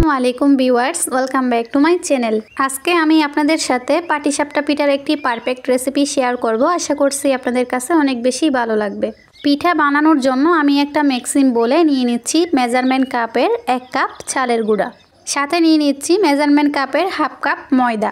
আসসালামু আলাইকুম viewers, welcome back to my channel. আজকে আমি আপনাদের সাথে পাটিসাপটা পিঠার একটি পারফেক্ট রেসিপি শেয়ার করব। আশা করছি আপনাদের কাছে অনেক বেশি ভালো লাগবে। পিঠা বানানোর জন্য আমি একটা মিক্সিং বোলে নিয়ে নিচ্ছি মেজারমেন্ট কাপের 1 কাপ চালের গুঁড়া, সাথে নিয়ে নিচ্ছি মেজারমেন্ট কাপের হাফ কাপ ময়দা,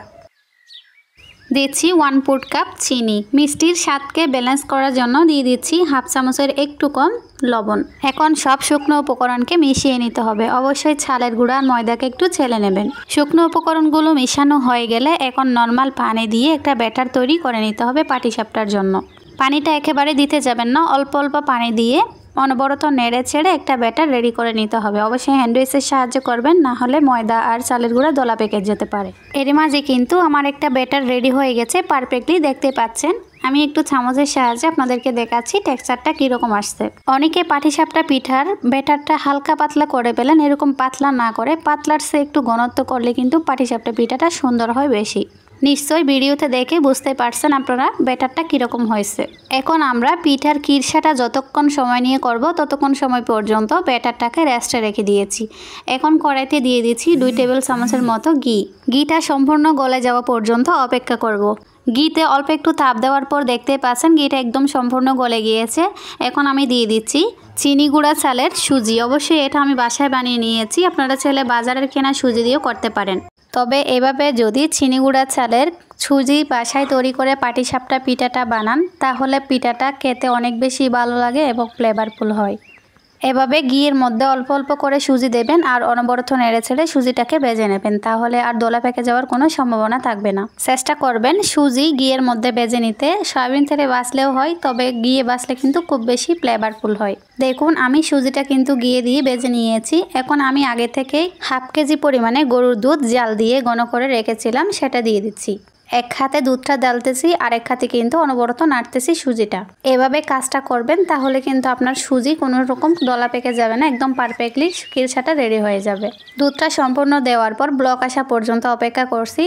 দিচ্ছি 1/4 কাপ চিনি। মিষ্টির স্বাদকে ব্যালেন্স করার জন্য দিয়ে দিচ্ছি হাফ চামচের একটু কম লবণ। এখন সব শুকনো উপকরণকে মিশিয়ে নিতে হবে। অবশ্যই চালের গুঁড়া আর ময়দাকে একটু ছেলে নেবেন। শুকনো উপকরণগুলো মেশানো হয়ে গেলে এখন নর্মাল পানি দিয়ে একটা ব্যাটার তৈরি করে নিতে হবে পাটিসাপটার জন্য। পানিটা একেবারে দিতে যাবেন না, অল্প অল্প পানি দিয়ে অনবরত নেড়ে ছেড়ে একটা ব্যাটার রেডি করে নিতে হবে। অবশ্যই হ্যান্ড উইচের সাহায্য করবেন, না হলে ময়দা আর চালের গুঁড়া দলা পেকে যেতে পারে। এর মাঝে কিন্তু আমার একটা ব্যাটার রেডি হয়ে গেছে পারফেক্টলি, দেখতে পাচ্ছেন। আমি একটু চামচের সাহায্যে আপনাদেরকে দেখাচ্ছি টেক্সচারটা কীরকম আসছে। অনেকে পাটিসাপটা পিঠার ব্যাটারটা হালকা পাতলা করে পেলেন, এরকম পাতলা না করে পাতলার সে একটু ঘনত্ব করলে কিন্তু পাটিসাপটা পিঠাটা সুন্দর হয় বেশি। নিশ্চয়ই ভিডিওতে দেখে বুঝতে পারছেন আপনারা ব্যাটারটা কীরকম হয়েছে। এখন আমরা পিঠার কিরসাটা যতক্ষণ সময় নিয়ে করব ততক্ষণ সময় পর্যন্ত ব্যাটারটাকে রেস্টে রেখে দিয়েছি। এখন কড়াইতে দিয়ে দিচ্ছি 2 টেবিল চামচের মতো ঘি। ঘিটা সম্পূর্ণ গলে যাওয়া পর্যন্ত অপেক্ষা করব। ঘিতে অল্প একটু তাপ দেওয়ার পর দেখতে পাচ্ছেন ঘিটা একদম সম্পূর্ণ গলে গিয়েছে। এখন আমি দিয়ে দিচ্ছি চিনি গুঁড়া চালের সুজি। অবশ্যই এটা আমি বাসায় বানিয়ে নিয়েছি, আপনারা চাইলে বাজারের কেনা সুজি দিয়েও করতে পারেন। তবে এভাবে যদি চিনি গুঁড়া চালের সুজি বাসায় তৈরি করে পাটিসাপটা পিঠাটা বানান, তাহলে পিঠাটা খেতে অনেক বেশি ভালো লাগে এবং ফ্লেভারফুল হয়। এভাবে ঘিয়ের মধ্যে অল্প অল্প করে সুজি দেবেন আর অনবরত নেড়ে ছেড়ে সুজিটাকে ভেজে নেবেন, তাহলে আর দোলা পেকে যাওয়ার কোনো সম্ভাবনা থাকবে না। চেষ্টা করবেন সুজি ঘিয়ের মধ্যে ভেজে নিতে। সয়াবিন তেলে বাছলেও হয়, তবে ঘিয়ে বাছলে কিন্তু খুব বেশি ফ্লেভারফুল হয়। দেখুন আমি সুজিটা কিন্তু ঘিয়ে দিয়ে ভেজে নিয়েছি। এখন আমি আগে থেকেই হাফ কেজি পরিমাণে গরুর দুধ জাল দিয়ে ঘন করে রেখেছিলাম, সেটা দিয়ে দিচ্ছি। এক হাতে দুধটা ঢালতেছি আর এক হাতে কিন্তু অনবরত নাড়তেছি সুজিটা। এভাবে কাজটা করবেন, তাহলে কিন্তু আপনার সুজি কোনো রকম দলা পেকে যাবে না, একদম পারফেক্টলি কিরসাটা রেডি হয়ে যাবে। দুধটা সম্পূর্ণ দেওয়ার পর ব্লক আসা পর্যন্ত অপেক্ষা করছি।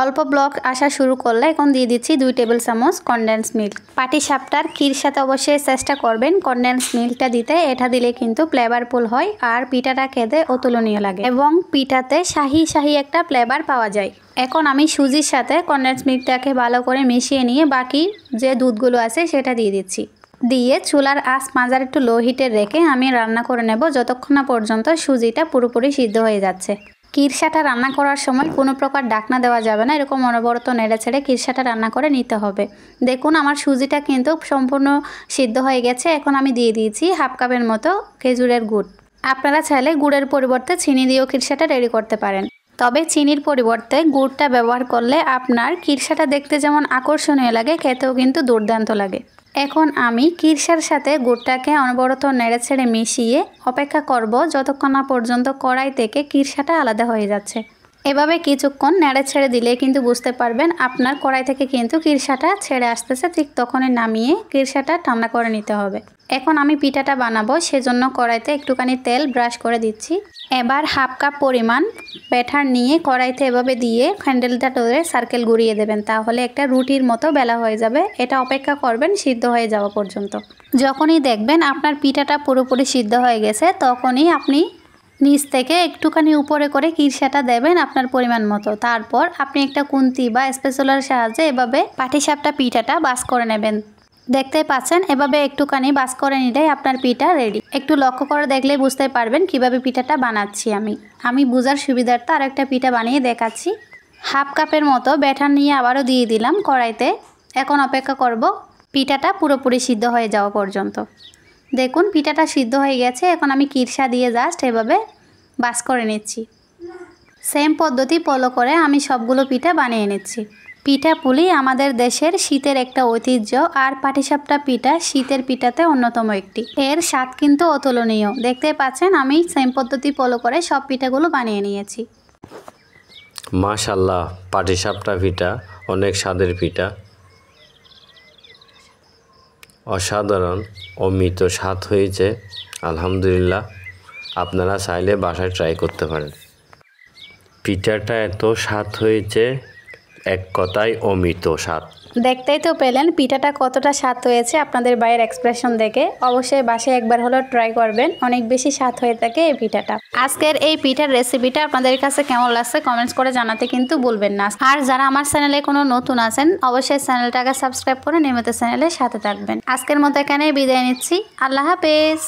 অল্প ব্লক আসা শুরু করলে এখন দিয়ে দিচ্ছি 2 টেবিল চামচ কনডেন্স মিল্ক। পাটিসাপটার কিরসাতে অবশ্যই চেষ্টা করবেন কনডেন্স মিল্কটা দিতে। এটা দিলে কিন্তু ফ্লেভারফুল হয় আর পিঠাটা খেতে অতুলনীয় লাগে এবং পিঠাতে শাহি শাহি একটা ফ্লেভার পাওয়া যায়। এখন আমি সুজির সাথে কনডেন্স মিল্কটাকে ভালো করে মিশিয়ে নিয়ে বাকি যে দুধগুলো আছে সেটা দিয়ে দিচ্ছি। দিয়ে চুলার আঁচ মাঝারি একটু লো হিটে রেখে আমি রান্না করে নেব যতক্ষণ না পর্যন্ত সুজিটা পুরোপুরি সিদ্ধ হয়ে যাচ্ছে। কিরসাটা রান্না করার সময় কোনো প্রকার ঢাকনা দেওয়া যাবে না, এরকম অনবরত নেড়ে ছেড়ে কিরসাটা রান্না করে নিতে হবে। দেখুন আমার সুজিটা কিন্তু সম্পূর্ণ সিদ্ধ হয়ে গেছে। এখন আমি দিয়ে দিয়েছি হাফ কাপের মতো খেজুরের গুড়। আপনারা চাইলে গুড়ের পরিবর্তে চিনি দিয়েও কিরসাটা রেডি করতে পারেন, তবে চিনির পরিবর্তে গুড়টা ব্যবহার করলে আপনার কিরসাটা দেখতে যেমন আকর্ষণীয় লাগে, খেতেও কিন্তু দুর্দান্ত লাগে। এখন আমি কিরসার সাথে গুড়টাকে অনবরত নেড়ে ছেড়ে মিশিয়ে অপেক্ষা করব যতক্ষণ না পর্যন্ত কড়াই থেকে কিরসাটা আলাদা হয়ে যাচ্ছে। এভাবে কিছুক্ষণ নেড়ে ছেড়ে দিলে কিন্তু বুঝতে পারবেন আপনার কড়াই থেকে কিন্তু কিরসাটা ছেড়ে আসতেছে। ঠিক তখনই নামিয়ে কিরসাটা ঠান্ডা করে নিতে হবে। এখন আমি পিঠাটা বানাবো, সেজন্য কড়াইতে একটুখানি তেল ব্রাশ করে দিচ্ছি। এবার হাফ কাপ পরিমাণ ব্যাটার নিয়ে কড়াইতে এভাবে দিয়ে হ্যান্ডেলটা ধরে সার্কেল ঘুরিয়ে দেবেন, তাহলে একটা রুটির মতো বেলা হয়ে যাবে। এটা অপেক্ষা করবেন সিদ্ধ হয়ে যাওয়া পর্যন্ত। যখনই দেখবেন আপনার পিঠাটা পুরোপুরি সিদ্ধ হয়ে গেছে, তখনই আপনি নিচ থেকে একটুখানি উপরে করে কিরসাটা দেবেন আপনার পরিমাণ মতো। তারপর আপনি একটা খুন্তি বা স্প্যাচুলার সাহায্যে এভাবে পাটিসাপটা পিঠাটা বাস করে নেবেন। দেখতে পাচ্ছেন এভাবে একটুখানি বাস করে নিলেই আপনার পিঠা রেডি। একটু লক্ষ্য করে দেখলে বুঝতে পারবেন কিভাবে পিঠাটা বানাচ্ছি। আমি বোঝার সুবিধার্থে আর একটা পিঠা বানিয়ে দেখাচ্ছি। হাফ কাপের মতো ব্যাটার নিয়ে আবারও দিয়ে দিলাম কড়াইতে। এখন অপেক্ষা করব পিঠাটা পুরোপুরি সিদ্ধ হয়ে যাওয়া পর্যন্ত। দেখুন পিঠাটা সিদ্ধ হয়ে গেছে। এখন আমি কিরসা দিয়ে জাস্ট এভাবে বাস করে নিচ্ছি। সেম পদ্ধতি ফলো করে আমি সবগুলো পিঠা বানিয়ে নিচ্ছি। পিঠা পুলি আমাদের দেশের শীতের একটা ঐতিহ্য, আর পাটিসাপটা পিঠা শীতের পিঠাতে অন্যতম একটি। এর স্বাদ কিন্তু অতুলনীয়। দেখতে পাচ্ছেন আমি সেম পদ্ধতি ফলো করে সব পিঠাগুলো বানিয়ে নিয়েছি। মাশাআল্লাহ, পাটিসাপটা পিঠা অনেক স্বাদের পিঠা, অসাধারণ অমৃত স্বাদ হয়েছে। আলহামদুলিল্লাহ, আপনারা চাইলে বাসায় ট্রাই করতে পারেন। পিঠাটা এত স্বাদ হয়েছে, এক কথায় অমৃত স্বাদ। দেখতেই তো পেলেন পিঠাটা কতটা স্বাদ হয়েছে আপনাদের ভাইয়ের এক্সপ্রেশন দেখে। অবশ্যই বাসায় একবার হলো ট্রাই করবেন, অনেক বেশি স্বাদ হয়ে থাকে এই পিঠাটা। আজকের এই পিঠার রেসিপিটা আপনাদের কাছে কেমন লাগছে কমেন্টস করে জানাতে কিন্তু ভুলবেন না। আর যারা আমার চ্যানেলে কোনো নতুন আছেন অবশ্যই চ্যানেলটাকে সাবস্ক্রাইব করে নিয়মিত চ্যানেলের সাথে থাকবেন। আজকের মতো এখানেই বিদায় নিচ্ছি। আল্লাহ হাফেজ।